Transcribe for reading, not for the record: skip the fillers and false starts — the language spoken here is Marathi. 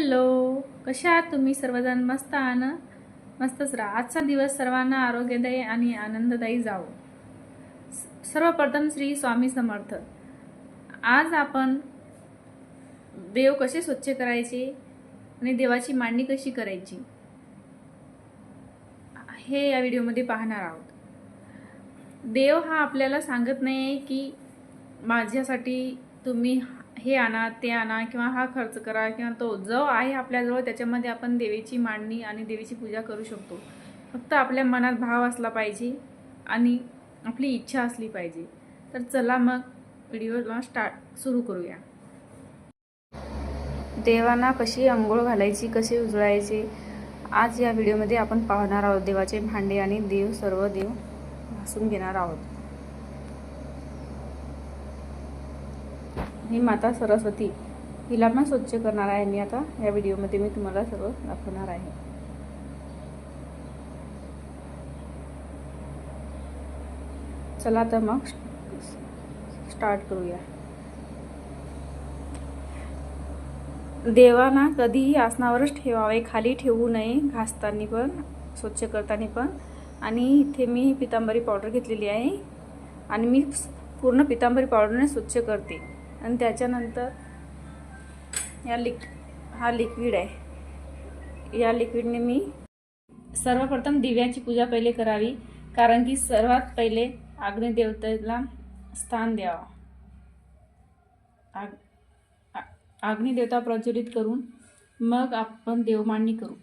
हॅलो, कशा आहात तुम्ही सर्वजण? मस्त आहात ना? मस्तच राहा. आजचा दिवस सर्वांना आरोग्यदायी आणि आनंददायी जावो. सर्वप्रथम श्री स्वामी समर्थ. आज आपण देव कसे स्वच्छ करायचे आणि देवाची मांडणी कशी करायची हे या व्हिडिओमध्ये पाहणार आहोत. देव हा आपल्याला सांगत नाही की माझ्यासाठी तुम्ही हे आणा ते आणा किंवा हा खर्च करा, किंवा तो जो आहे आपल्याजवळ त्याच्यामध्ये आपण देवीची मांडणी आणि देवीची पूजा करू शकतो. फक्त आपल्या मनात भाव असला पाहिजे आणि आपली इच्छा असली पाहिजे. तर चला मग व्हिडिओला सुरू करूया. देवांना कशी अंघोळ घालायची, कसे उजळायचे, आज या व्हिडिओमध्ये आपण पाहणार आहोत. देवाचे भांडे आणि सर्व देव घासून घेणार आहोत. ही माता सरस्वती, हिला पण स्वच्छ करणार आहे मी. आता या व्हिडिओमध्ये मी तुम्हाला सर्व दाखवणार आहे. चला तर मग स्टार्ट करूया. देवांना कधीही आसनावरच ठेवावे, खाली ठेवू नये, घासताना पण स्वच्छ करताना पण. आणि इथे मी पितांबरी पावडर घेतलेली आहे आणि मी पूर्ण पितांबरी पावडरने स्वच्छ करते. आणि त्याच्यानंतर हा लिक्विड आहे. या लिक्विडने मी सर्वप्रथम दिव्याची पूजा पहिले करावी, कारण की सर्वात पहिले अग्निदेवतेला स्थान द्यावा. अग्निदेवता प्रज्वलित करून मग आपण देवमांडणी करू.